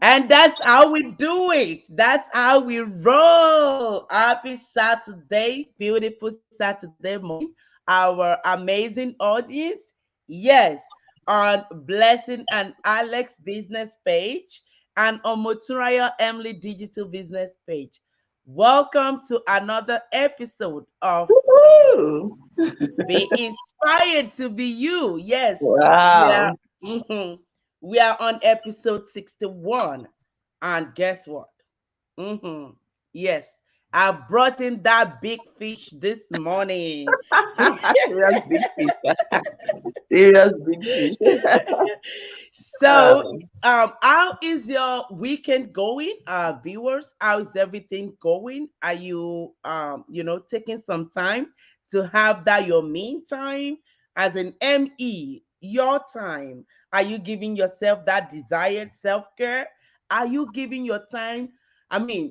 And that's how we do it. That's how we roll. Happy Saturday, beautiful Saturday morning, our amazing audience. Yes, on Blessing and Alex business page and on Moturaya Emily digital business page. Welcome to another episode of Woo! Be Inspired to Be You. Yes, we are. Wow. Mhm. We are on episode 61. And guess what? hmm Yes, I brought in that big fish this morning. Serious big fish. Serious big fish. So, Um, how is your weekend going, viewers? How is everything going? Are you, taking some time to have that your mean time as an ME, your time? Are you giving yourself that desired self care? Are you giving your time,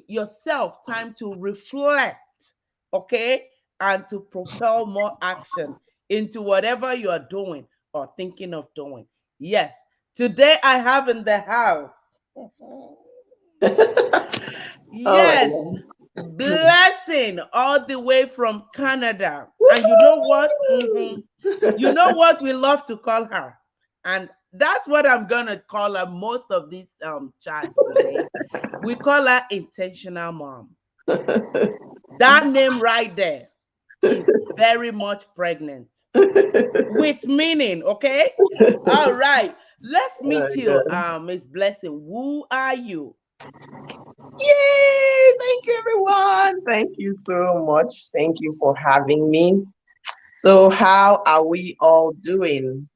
yourself time to reflect, okay, and to propel more action into whatever you are doing or thinking of doing? Yes, today I have in the house. oh my Yes, God. blessing all the way from Canada. And you know what? You know what we love to call her? And that's what I'm gonna call her most of these chats today. We call her intentional mom. That name right there is very much pregnant with meaning, okay? All right. Let's Oh meet my you, God. Miss Blessing. Who are you? Yay! Thank you, everyone. Thank you so much. Thank you for having me. So, how are we all doing?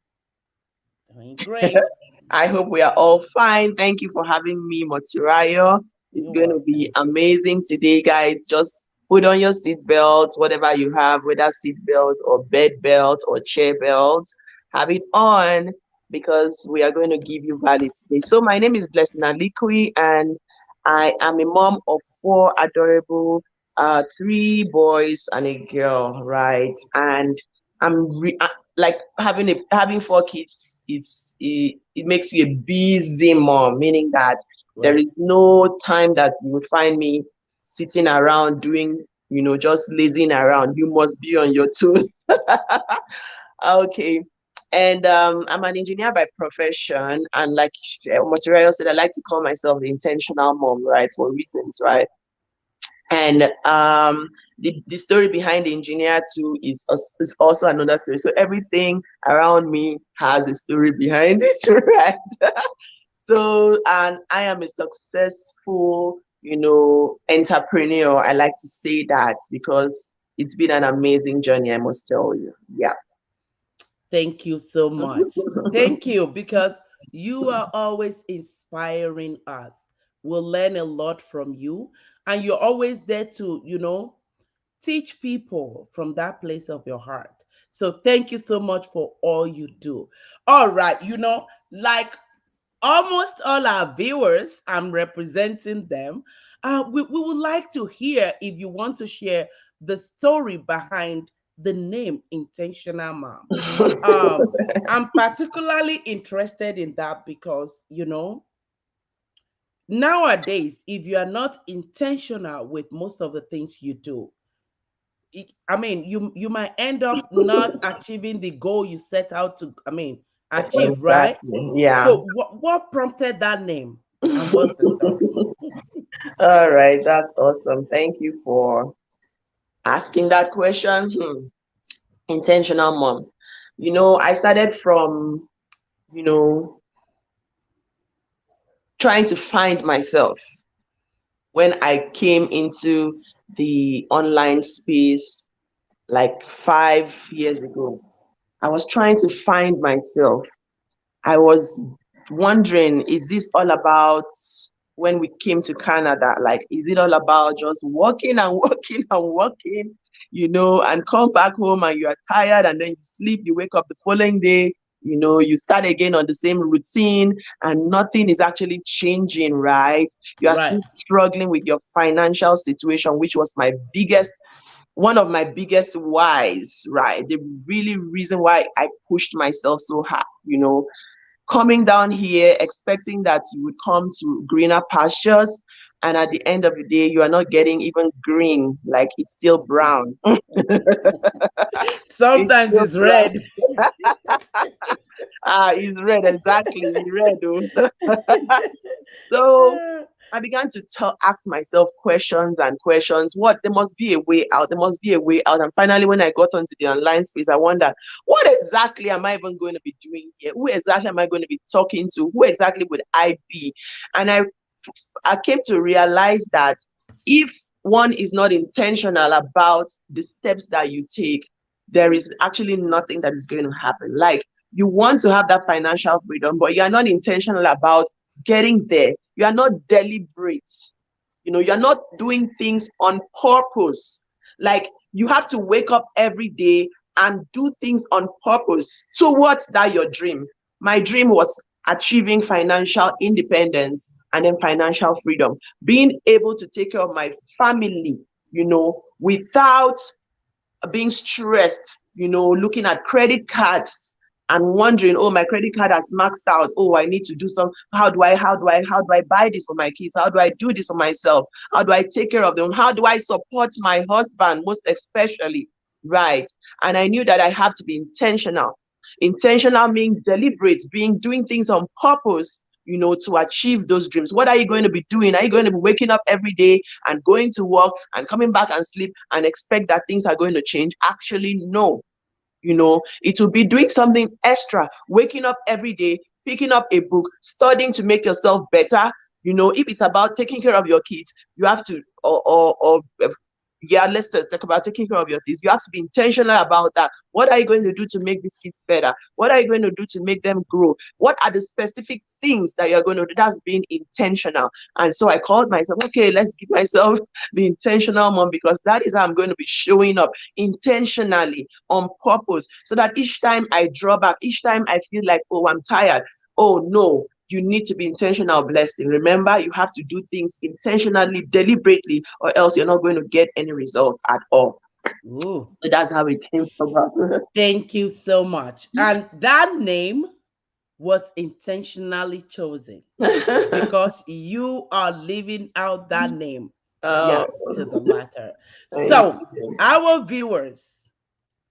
Doing great. I hope we are all fine. Thank you for having me, Motirayo. It's You're going to be welcome. amazing today, guys. Just put on your seat belts, whatever you have, whether seat belt or bed belt or chair belt. Have it on because we are going to give you value today. So, my name is Blessing Alikui, and I am a mom of four adorable, three boys and a girl, right? And like having four kids, it makes you a busy mom, meaning that there Right. is no time that you would find me sitting around doing, just lazing around. You must be on your toes. Okay. And I'm an engineer by profession, and like Material said, I like to call myself the intentional mom, right, for reasons, right? And the story behind the engineer too is also another story. So everything around me has a story behind it, right? So, and I am a successful, entrepreneur. I like to say that because it's been an amazing journey, I must tell you. Yeah. Thank you so much. Thank you because you are always inspiring us. We'll learn a lot from you. And you're always there to, teach people from that place of your heart. So thank you so much for all you do. All right. Like almost all our viewers, I'm representing them. We would like to hear if you want to share the story behind the name Intentional Mom. Um, I'm particularly interested in that because, nowadays, if you are not intentional with most of the things you do, you might end up not achieving the goal you set out to, achieve, right? Exactly. Yeah. So what prompted that name and what's the story? All right. That's awesome. Thank you for asking that question. Intentional mom. I started from, you know, trying to find myself when I came into the online space like 5 years ago. I was trying to find myself. I was wondering, is this all about when we came to Canada? Like, is it all about just working and working and working, and come back home and you are tired and then you sleep, you wake up the following day, you start again on the same routine and nothing is actually changing, right? You are Right. still struggling with your financial situation, which was one of my biggest whys, right? The really reason why I pushed myself so hard, coming down here expecting that you would come to greener pastures, and at the end of the day you are not getting even green, like it's still brown. It's Sometimes still it's brown. red. It's red, exactly, red. So I began to ask myself questions and questions. What, there must be a way out. There must be a way out. And finally, when I got onto the online space, I wondered, what exactly am I even going to be doing here? Who exactly am I going to be talking to? Who exactly would I be? And I came to realize that if one is not intentional about the steps that you take, there is actually nothing that is going to happen. Like, you want to have that financial freedom, but you are not intentional about getting there. You are not deliberate. You're not doing things on purpose. Like, you have to wake up every day and do things on purpose towards that your dream. My dream was achieving financial independence and then financial freedom, being able to take care of my family, without being stressed, looking at credit cards and wondering, oh, my credit card has maxed out. Oh, I need to do some. How do I buy this for my kids? How do I do this for myself? How do I take care of them? How do I support my husband, most especially? Right. And I knew that I have to be intentional. Intentional means deliberate, doing things on purpose, to achieve those dreams. What are you going to be doing? Are you going to be waking up every day and going to work and coming back and sleep and expect that things are going to change? Actually, no. It will be doing something extra, waking up every day, picking up a book, studying to make yourself better. If it's about taking care of your kids, you have to, or yeah, let's just talk about taking care of your kids. You have to be intentional about that. What are you going to do to make these kids better? What are you going to do to make them grow? What are the specific things that you're going to do? That's being intentional. And so I called myself, okay, let's give myself the intentional mom, because that is how I'm going to be showing up intentionally, on purpose, so that each time I draw back, each time I feel like, oh, I'm tired, oh no, you need to be intentional, blessing. Remember, you have to do things intentionally, deliberately, or else you're not going to get any results at all. Ooh, So that's how it came about. thank you so much. And that name was intentionally chosen because you are living out that name. Yeah, Oh, to the matter. thank So, you. our viewers,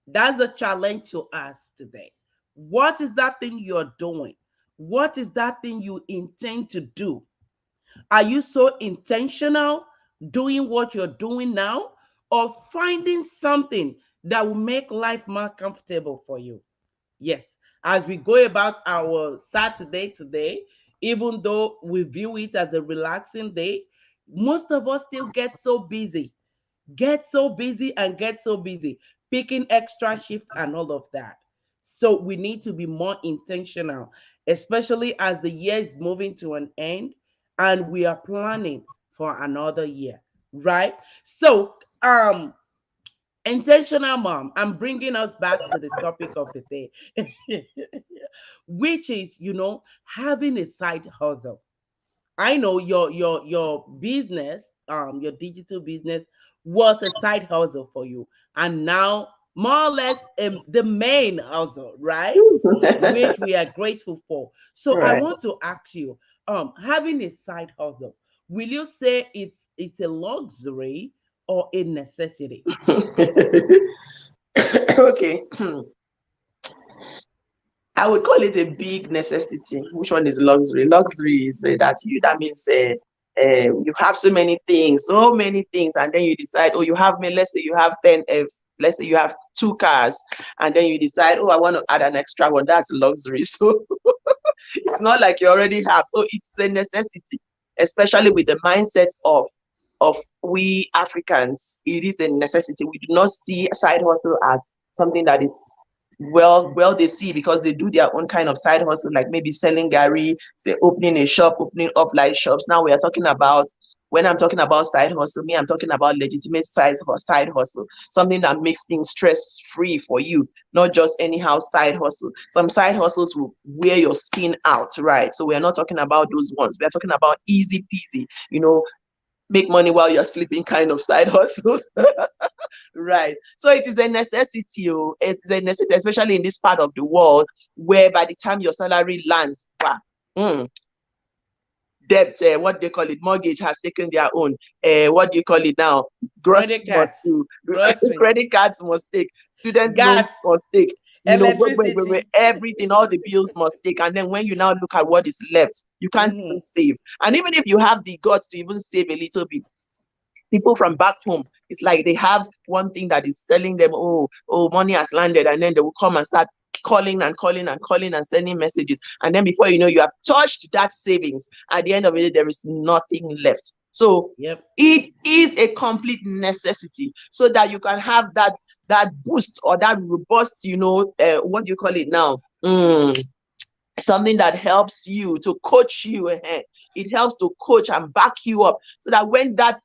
that's a challenge to us today. What is that thing you're doing? What is that thing you intend to do? Are you so intentional doing what you're doing now, or finding something that will make life more comfortable for you? Yes, as we go about our Saturday today, even though we view it as a relaxing day, most of us still get so busy, picking extra shift and all of that. So we need to be more intentional, especially as the year is moving to an end and we are planning for another year, right? So, intentional mom, I'm bringing us back to the topic of the day, which is, having a side hustle. I know your business, your digital business was a side hustle for you, and now more or less the main hustle, right? Which we are grateful for. So I Right. want to ask you, having a side hustle, will you say it's a luxury or a necessity? Okay. I would call it a big necessity. Which one is luxury? Luxury is that means you have so many things, and then you decide, oh, let's say you have 10, let's say you have two cars, and then you decide, oh, I want to add an extra one. That's luxury. So it's not like you already have. So it's a necessity, especially with the mindset of we Africans. It is a necessity. We do not see side hustle as something that is well they see, because they do their own kind of side hustle, like maybe selling gari, say opening a shop, opening offline shops. Now we are talking about, when I'm talking about side hustle, I'm talking about legitimate side hustle, something that makes things stress free for you, not just anyhow side hustle. Some side hustles will wear your skin out, right? So we are not talking about those ones. We are talking about easy peasy, make money while you're sleeping kind of side hustle. Right. So it is a necessity. Oh. It's a necessity, especially in this part of the world where by the time your salary lands, wow, mm, debt, what they call it, mortgage has taken their own. What do you call it now? Grocery Credit must cards, do. groceries, Credit cards must take. Student loans gas, must take. You know, electricity. everything, all the bills must take. And then when you now look at what is left, you can't even Mhm. save. And even if you have the guts to even save a little bit, people from back home, it's like they have one thing that is telling them, oh, money has landed, and then they will come and start calling and calling and calling and sending messages. And then before you know, you have touched that savings. At the end of it, there is nothing left. So Yep. it is a complete necessity so that you can have that boost or that robust, what do you call it now? Something that helps you to coach you ahead. It helps to coach and back you up so that when that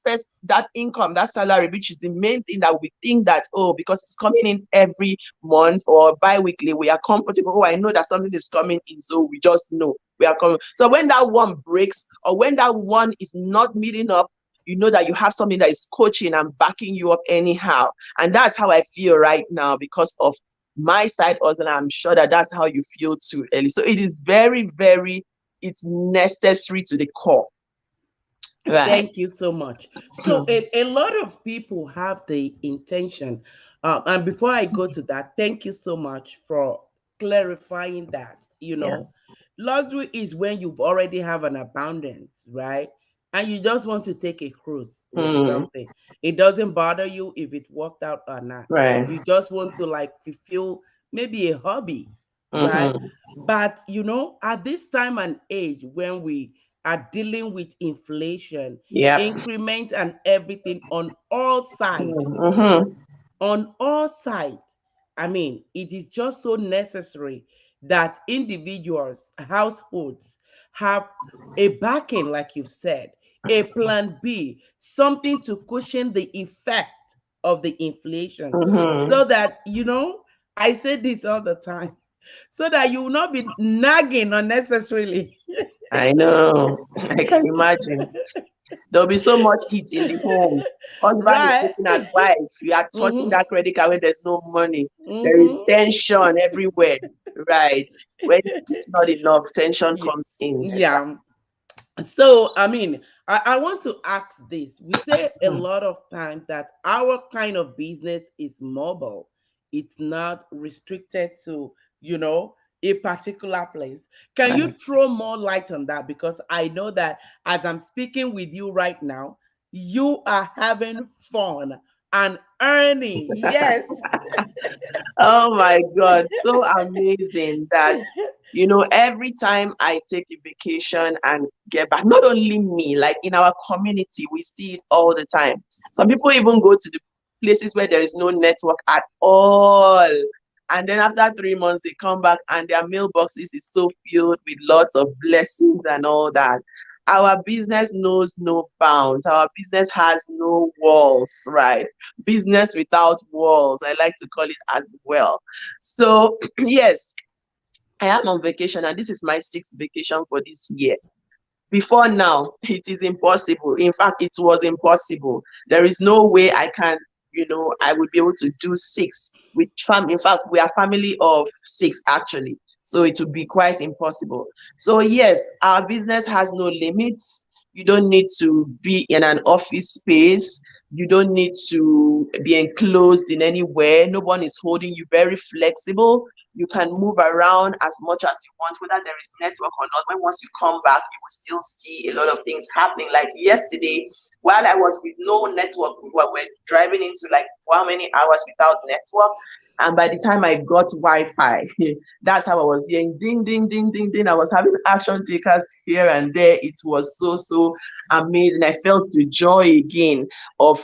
income, that salary, which is the main thing that we think that, because it's coming in every month or bi-weekly, we are comfortable. I know that something is coming in, so we just know we are coming. So when that one breaks or when that one is not meeting up, you know that you have something that is coaching and backing you up anyhow. And that's how I feel right now because of my side also, and I'm sure that that's how you feel too, Ellie. So it is very, very, it's necessary to the core. Right. Thank you so much. So a lot of people have the intention, and before I go to that, thank you so much for clarifying that. Yeah. Luxury is when you've already have an abundance, right? And you just want to take a cruise with Mm, something. It doesn't bother you if it worked out or not. right. You just want to like fulfill maybe a hobby, right? Mm-hmm. But at this time and age when we are dealing with inflation, Yep. increment, and everything Mm-hmm. on all sides. I mean, it is just so necessary that individuals, households have a backing, like you've said, a plan B, something to cushion the effect of the inflation, Mm-hmm. so that, I say this all the time, so that you will not be nagging unnecessarily. I know. I can imagine. There'll be so much heat in the home. Husband is Right? looking at wife. You are touching Mm-hmm. that credit card when there's no money. There is Mm-hmm. tension everywhere. Right. When it's not enough, tension Yeah. comes in. Yeah. So, I mean, I want to ask this. We say a lot of times that our kind of business is mobile, it's not restricted to, a particular place. Can you Right. throw more light on that? Because I know that as I'm speaking with you right now, you are having fun and earning. Yes. Oh my God, so amazing that, every time I take a vacation and get back, not only me, like in our community, we see it all the time. Some people even go to the places where there is no network at all. And then after 3 months, they come back and their mailboxes is so filled with lots of blessings and all that. Our business knows no bounds. Our business has no walls, right? Business without walls, I like to call it as well. So, yes, I am on vacation, and this is my sixth vacation for this year. Before now, it is impossible. In fact, it was impossible. There is no way I would be able to do six with In fact, we are family of six actually. So it would be quite impossible. So yes, our business has no limits. You don't need to be in an office space. You don't need to be enclosed in anywhere. No one is holding you. Very flexible. You can move around as much as you want, whether there is network or not. When once you come back, you will still see a lot of things happening. Like yesterday, while I was with no network, we were driving into like for how many hours without network. And by the time I got Wi-Fi, that's how I was hearing ding, ding, ding, ding, ding. I was having action takers here and there. It was so, so amazing. I felt the joy again of,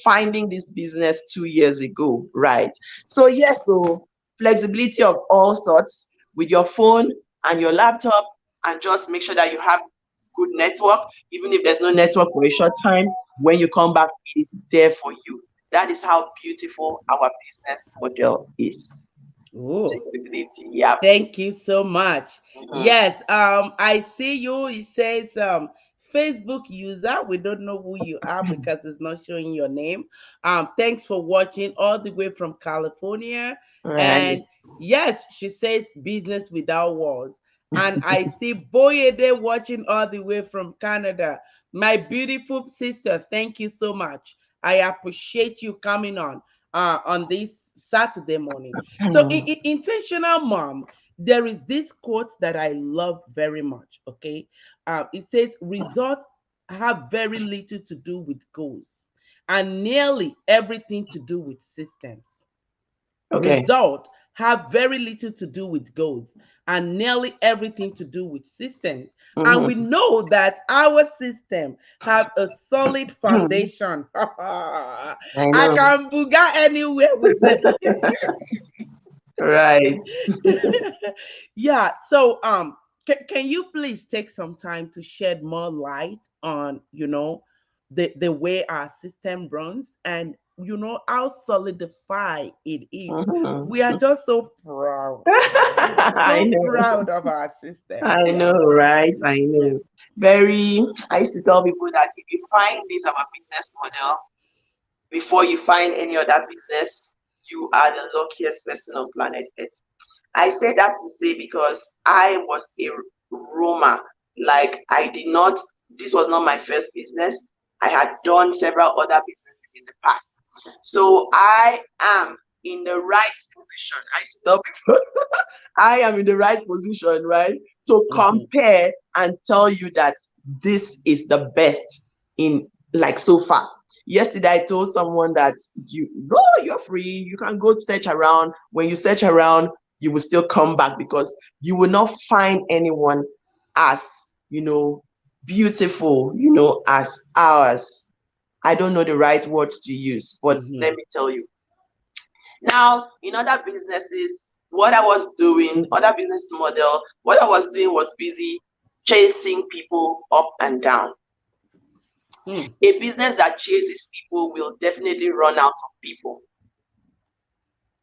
finding this business 2 years ago, right? So yes, so flexibility of all sorts with your phone and your laptop, and just make sure that you have good network. Even if there's no network for a short time, when you come back, it is there for you. That is how beautiful our business model is. Oh, Flexibility. Yeah. thank you so much. Mhm. Yes, I see you. It says Facebook user. We don't know who you are because it's not showing your name. Thanks for watching all the way from California. Right. And yes, she says business without walls. And I see Boyede watching all the way from Canada. My beautiful sister, thank you so much. I appreciate you coming on this Saturday morning. So, intentional mom, there is this quote that I love very much. Okay, it says, "Results have very little to do with goals, and nearly everything to do with systems." Okay. Result have very little to do with goals and nearly everything to do with systems. And we Mhm. know that our system have a solid foundation. I I know. can booga anywhere with it. Right. Yeah. So can you please take some time to shed more light on, the way our system runs, and how solidified it is. Mhm. We are just so proud, I so know. proud of our system. I Yeah. know, right? I Yeah. know. Very, I used to tell people that if you find this our business model before you find any other business, you are the luckiest person on planet Earth. I say that to say because I was a roamer. Like I did not, this was not my first business. I had done several other businesses in the past. So I am in the right position. I used to tell people I am in the right position, right? To Mhm. compare and tell you that this is the best in like so far. Yesterday, I told someone that you go, you're free. You can go search around. When you search around, you will still come back because you will not find anyone as, you know, beautiful, as ours. I don't know the right words to use, but let Mhm. me tell you. Now, in other businesses, what I was doing, other business model, what I was doing was busy chasing people up and down. Mm. A business that chases people will definitely run out of people.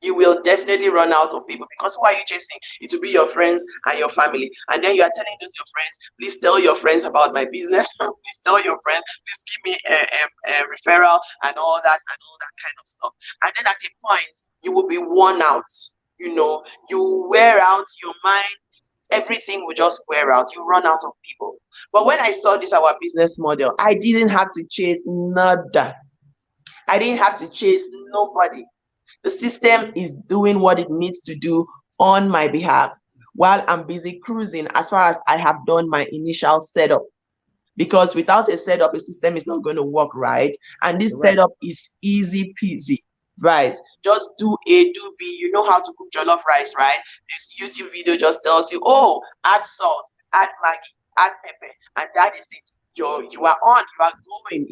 You will definitely run out of people because who are you chasing? It will be your friends and your family. And then you are telling those your friends, please tell your friends about my business. Please tell your friends, please give me a referral and all that kind of stuff. And then at a point, you will be worn out. You wear out your mind. Everything will just wear out. You run out of people. But when I saw this, our business model, I didn't have to chase nada. I didn't have to chase nobody. The system is doing what it needs to do on my behalf while I'm busy cruising as far as I have done my initial setup. Because without a setup, a system is not going to work right. And this Right. setup is easy peasy, right? Just do A, do B. You know how to cook jollof rice, right? This YouTube video just tells you, oh, add salt, add Maggi, add pepper, and that is it. You are on, you are going.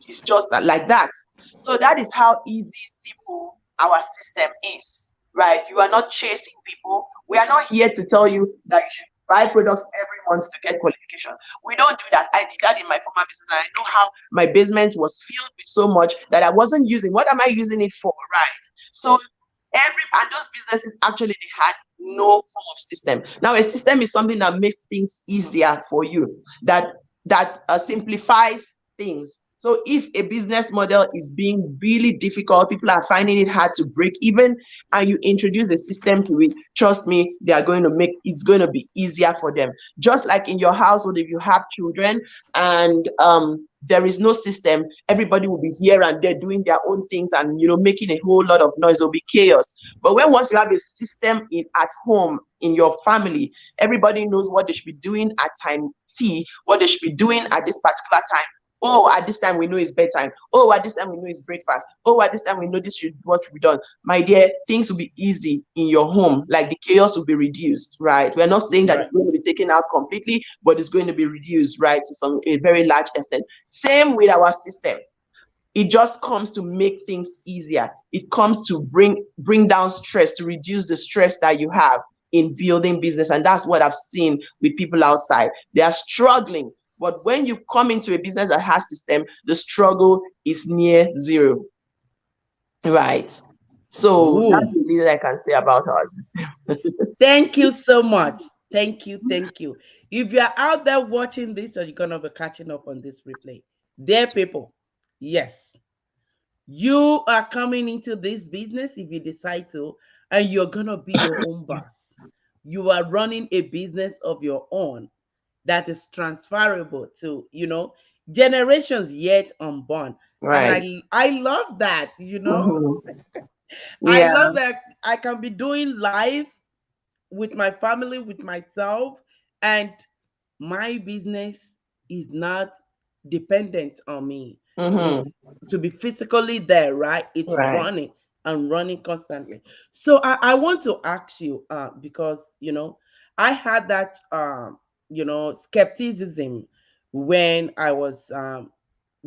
It's just like that. So that is how easy, simple our system is, right? You are not chasing people. We are not here to tell you that you should buy products every month to get qualification. We don't do that. I did that in my former business, and I know how my basement was filled with so much that I wasn't using. What am I using it for, right? So and those businesses actually they had no form of system. Now a system is something that makes things easier for you, that simplifies things. So if a business model is being really difficult, people are finding it hard to break even, and you introduce a system to it, trust me, they are going to make it's going to be easier for them. Just like in your household, if you have children and there is no system, everybody will be here and there doing their own things and making a whole lot of noise. There'll be chaos. But when once you have a system at home in your family, everybody knows what they should be doing at time T, what they should be doing at this particular time. Oh, at this time we know it's bedtime. Oh, at this time we know it's breakfast. Oh, at this time we know this should what should be done. My dear, things will be easy in your home. Like the chaos will be reduced, right? We're not saying that Right. it's going to be taken out completely, but it's going to be reduced, right, to a very large extent. Same with our system. It just comes to make things easier. It comes to bring down stress, to reduce the stress that you have in building business. And that's what I've seen with people outside. They are struggling. But when you come into a business that has system, the struggle is near zero. Right. So that's Ooh. the little I can say about our system. Thank you so much. Thank you. Thank you. If you're out there watching this or you're going to be catching up on this replay, dear people, yes, you are coming into this business if you decide to, and you're going to be your own boss. You are running a business of your own that is transferable to, generations yet unborn. And Right. I love that, Hmm. I Yeah. love that I can be doing life with my family, with myself, and my business is not dependent on me. Hmm. Is to be physically there, right? It's Right. running and running constantly. So I want to ask you, because I had that skepticism when I was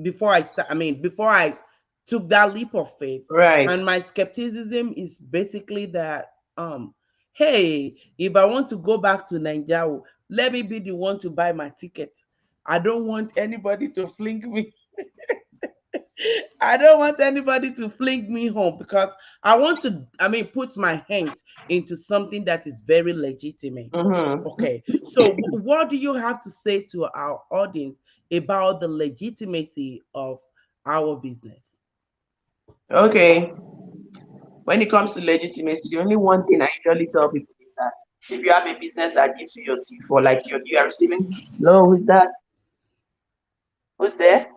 before I took that leap of faith. Right. And my skepticism is basically that hey, if I want to go back to Nigeria, let me be the one to buy my ticket. I don't want anybody to fling me. I don't want anybody to fling me home because I want to, put my hands into something that is very legitimate. Hmm. Okay. So, what do you have to say to our audience about the legitimacy of our business? Okay. When it comes to legitimacy, the only one thing I usually tell people is that if you have a business that gives you your tea for like you are receiving, hello, who's that? Who's there?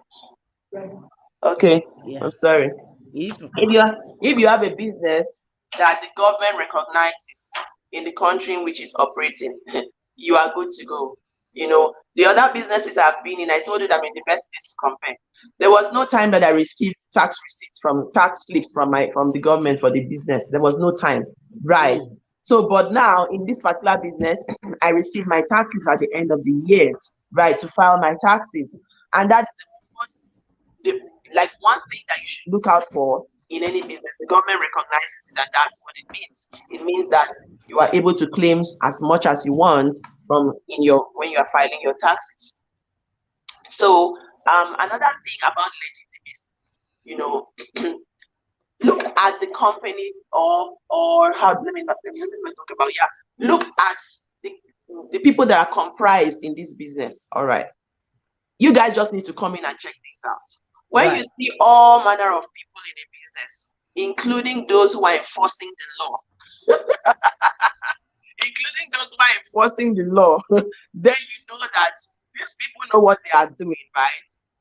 Okay, Yeah. I'm sorry. It's okay. If you have a business that the government recognizes in the country in which it's operating, you are good to go. The other businesses I've been in, I told you that I'm in the best place to compare. There was no time that I received tax receipts from tax slips from the government for the business. There was no time, right? Mm. So, but now in this particular business, I receive my tax slips at the end of the year, right, to file my taxes, and that is the most the, like one thing that you should look out for in any business. The government recognizes it, and that's what it means. It means that you are able to claim as much as you want from in your when you are filing your taxes. So another thing about legitimacy, you know, look at the company or how let me talk about, yeah. Look at the the people that are comprised in this business. All right. You guys just need to come in and check things out. When you Right. see all manner of people in a business, including those who are enforcing the law, including those who are enforcing the law, then you know that these people know what they are doing, right?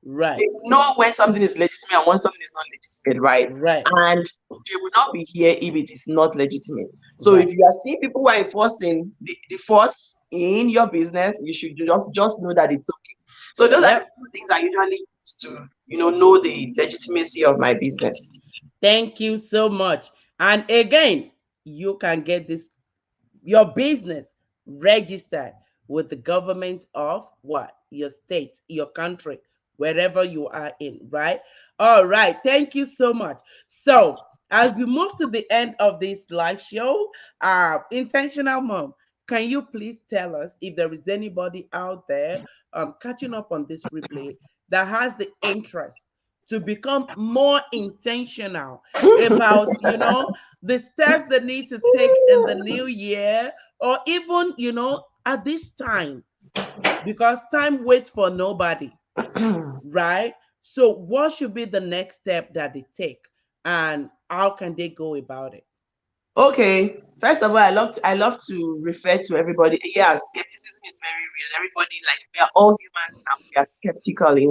Right. They know when something is legitimate and when something is not legitimate, right? Right. And they will not be here if it is not legitimate. So if Right. you are seeing people who are enforcing the force in your business, you should just know that it's okay. So those are the Yep. two things I usually use to, know the legitimacy of my business. Thank you so much. And again, you can get this your business registered with the government of what? Your state, your country, wherever you are in, right? All right. Thank you so much. So, as we move to the end of this live show, Intentional Mom, can you please tell us if there is anybody out there catching up on this replay that has the interest to become more intentional about, the steps they need to take in the new year, or even, at this time, because time waits for nobody, right? So, what should be the next step that they take, and how can they go about it? Okay. First of all, I love to refer to everybody. Yeah, skepticism is very real. Everybody, like, we are all humans and we are skeptical in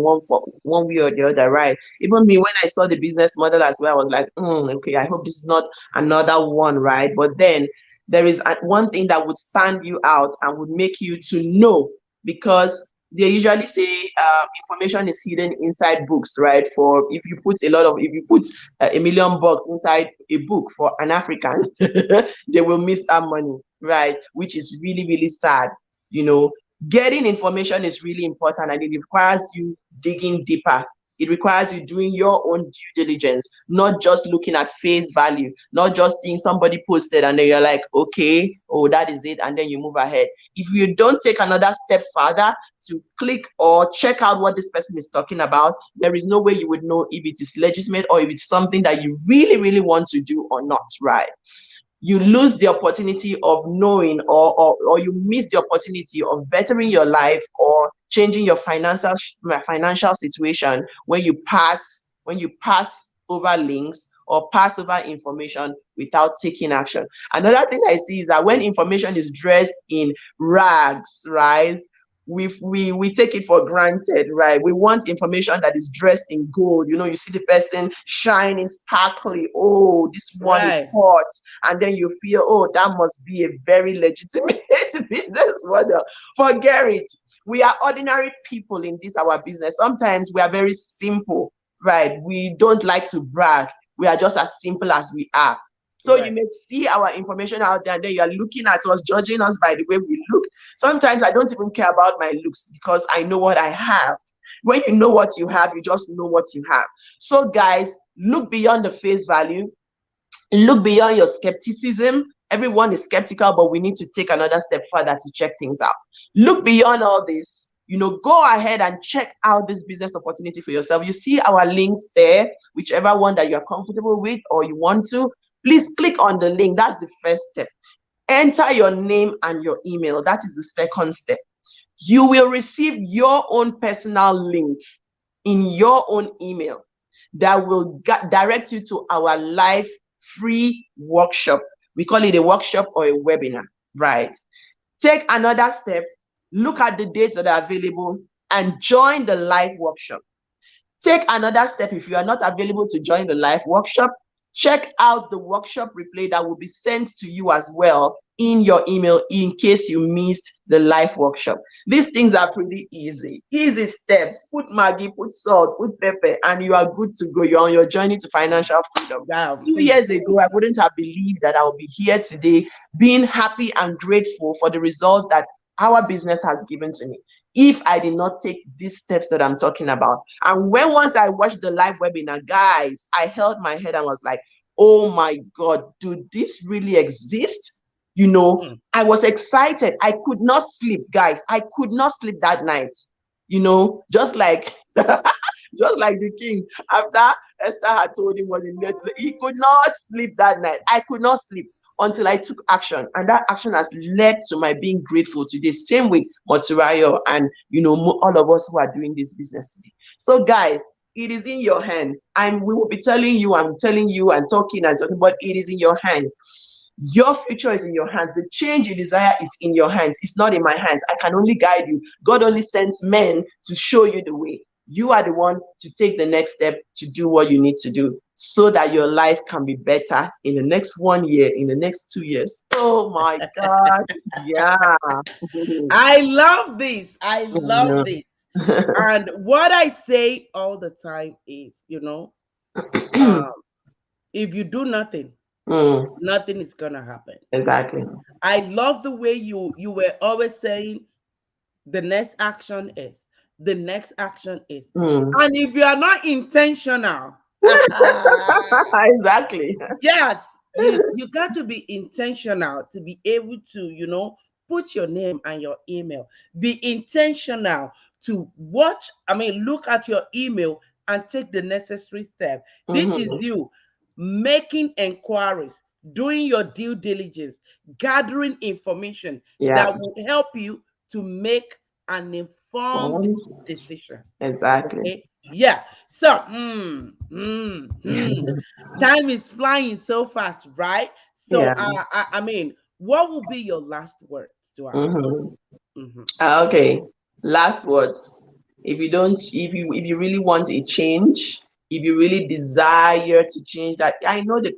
one way or the other, right? Even me, when I saw the business model as well, I was like, okay, I hope this is not another one, right? But then there is one thing that would stand you out and would make you to know, because they usually say information is hidden inside books, right? For if you put a million bucks inside a book for an African, they will miss that money, right? Which is really, really sad. You know, getting information is really important and it requires you digging deeper. It requires you doing your own due diligence, not just looking at face value, not just seeing somebody posted and then you're like, okay, oh, that is it. And then you move ahead. If you don't take another step further to click or check out what this person is talking about, there is no way you would know if it is legitimate or if it's something that you really, really want to do or not, right? you lose the opportunity of knowing, or you miss the opportunity of bettering your life or changing your financial situation when you pass over links or pass over information without taking action. Another thing I see is that when information is dressed in rags, right? We take it for granted, right? We want information that is dressed in gold. You see the person shining, sparkly. Oh, this one is Right. hot, and then you feel, oh, that must be a very legitimate business model. Forget it. We are ordinary people in this our business. Sometimes we are very simple, right? We don't like to brag. We are just as simple as we are. So you Right. may see our information out there, and then you are looking at us, judging us by the way we look. Sometimes I don't even care about my looks because I know what I have. When you know what you have, you just know what you have. So, guys, look beyond the face value, look beyond your skepticism. Everyone is skeptical, but we need to take another step further to check things out. Look beyond all this. Go ahead and check out this business opportunity for yourself. You see our links there, whichever one that you're comfortable with or you want to. Please click on the link. That's the first step. Enter your name and your email. That is the second step. You will receive your own personal link in your own email that will direct you to our live free workshop. We call it a workshop or a webinar, right? Take another step, look at the dates that are available, and join the live workshop. Take another step. If you are not available to join the live workshop, check out the workshop replay that will be sent to you as well in your email in case you missed the live workshop. These things are pretty easy. Easy steps. Put Maggi, put salt, put pepper, and you are good to go. You're on your journey to financial freedom. Wow. 2 years ago, I wouldn't have believed that I would be here today being happy and grateful for the results that our business has given to me if I did not take these steps that I'm talking about. And once I watched the live webinar, guys, I held my head and was like, oh my God, do this really exist? I was excited. I could not sleep, guys. I could not sleep that night. Just like just like the king, after Esther had told him what he needed to say, he could not sleep that night. I could not sleep until I took action, and that action has led to my being grateful today. Same with Moturayo and all of us who are doing this business today. So, guys, it is in your hands. We will be telling you, I'm telling you, and talking, but it is in your hands. Your future is in your hands. The change you desire is in your hands. It's not in my hands. I can only guide you. God only sends men to show you the way. You are the one to take the next step to do what you need to do so that your life can be better in the next 1 year, in the next 2 years. Oh my God. Yeah. I love this. I love this. And what I say all the time is, if you do nothing, nothing is gonna happen. Exactly. I love the way you were always saying the next action is, the next action is. And if you are not intentional, exactly. yes, you got to be intentional to be able to, put your name and your email. Be intentional to look at your email and take the necessary step. This is you making inquiries, doing your due diligence, gathering information that will help you to make an informed decision. Exactly. Okay? Yeah. So, time is flying so fast, right? So, Yeah. what will be your last words to our Okay. Last words. If you really want a change, if you really desire to change that, I know the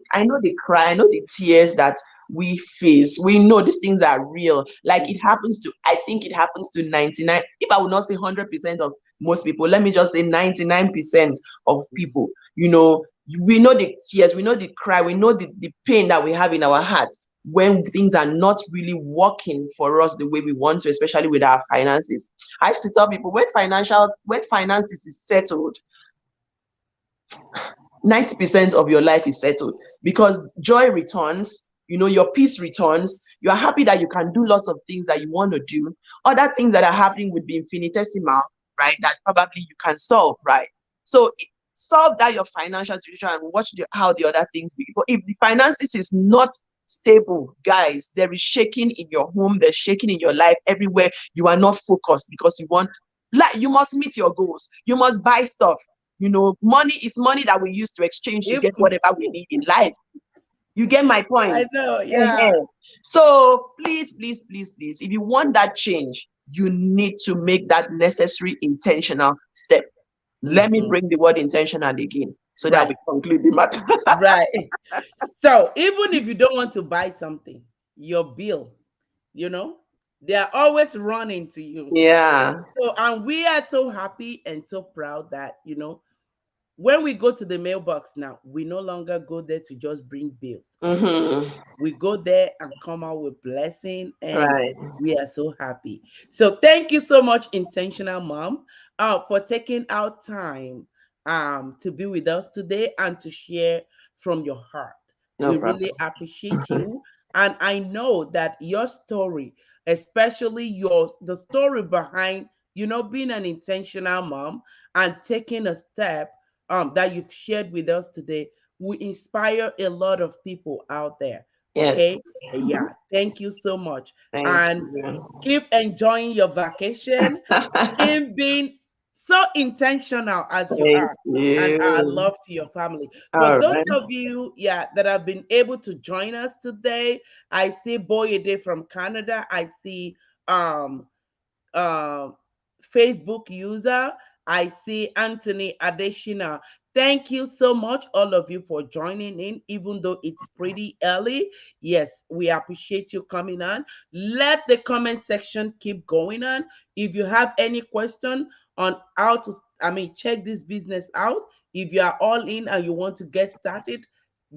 cry, I know the tears that we face. We know these things are real. Like I think it happens to 99, if I would not say 100% of most people, let me just say 99% of people. We know the tears, we know the cry, we know the pain that we have in our hearts when things are not really working for us the way we want to, especially with our finances. I used to tell people when finances is settled, 90% of your life is settled because joy returns, your peace returns. You are happy that you can do lots of things that you want to do. Other things that are happening would be infinitesimal, right? That probably you can solve, right? So solve that your financial situation and watch how the other things be. But if the finances is not stable. Guys, there is shaking in your home, there's shaking in your life everywhere. You are not focused because you want, like, you must meet your goals, you must buy stuff. Money is money that we use to exchange to If get whatever we need in life. You get my point? I know, yeah. Ehen. So please, please, please, please, if you want that change, you need to make that necessary intentional step. Let me Mhm. bring the word intentional again so that Right, we conclude the matter. right. So even if you don't want to buy something, your bill, you know, they are always running to you. Yeah. So, and we are so happy and so proud that, when we go to the mailbox now, we no longer go there to just bring bills. Mm-hmm. We go there and come out with blessing, and Right. we are so happy. So thank you so much, intentional mom, for taking out time to be with us today and to share from your heart. No We really problem. appreciate you, and I know that your story, especially the story behind being an intentional mom and taking a step that you've shared with us today, will inspire a lot of people out there. Yes. Okay. Yeah. Thank you so much. Thank And you. keep enjoying your vacation. Keep being so intentional as you Thank are. And our you. love to your family. For All those right. of you, yeah, that have been able to join us today, I see Boyede from Canada. I see um um, Facebook user. I see Anthony Adeshina. Thank you so much, all of you, for joining in, even though it's pretty early. Yes, we appreciate you coming on. Let the comment section keep going on. If you have any question on how to, check this business out, if you are all in and you want to get started,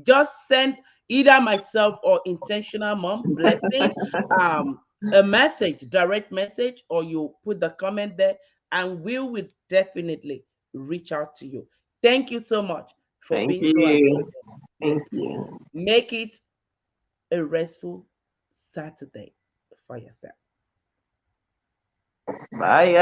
just send either myself or intentional mom blessing um a message, direct message, or you put the comment there, and we will definitely reach out to you. Thank you so much for Thank being so you. available. Yes. Thank you. Make it a restful Saturday for yourself. Bye.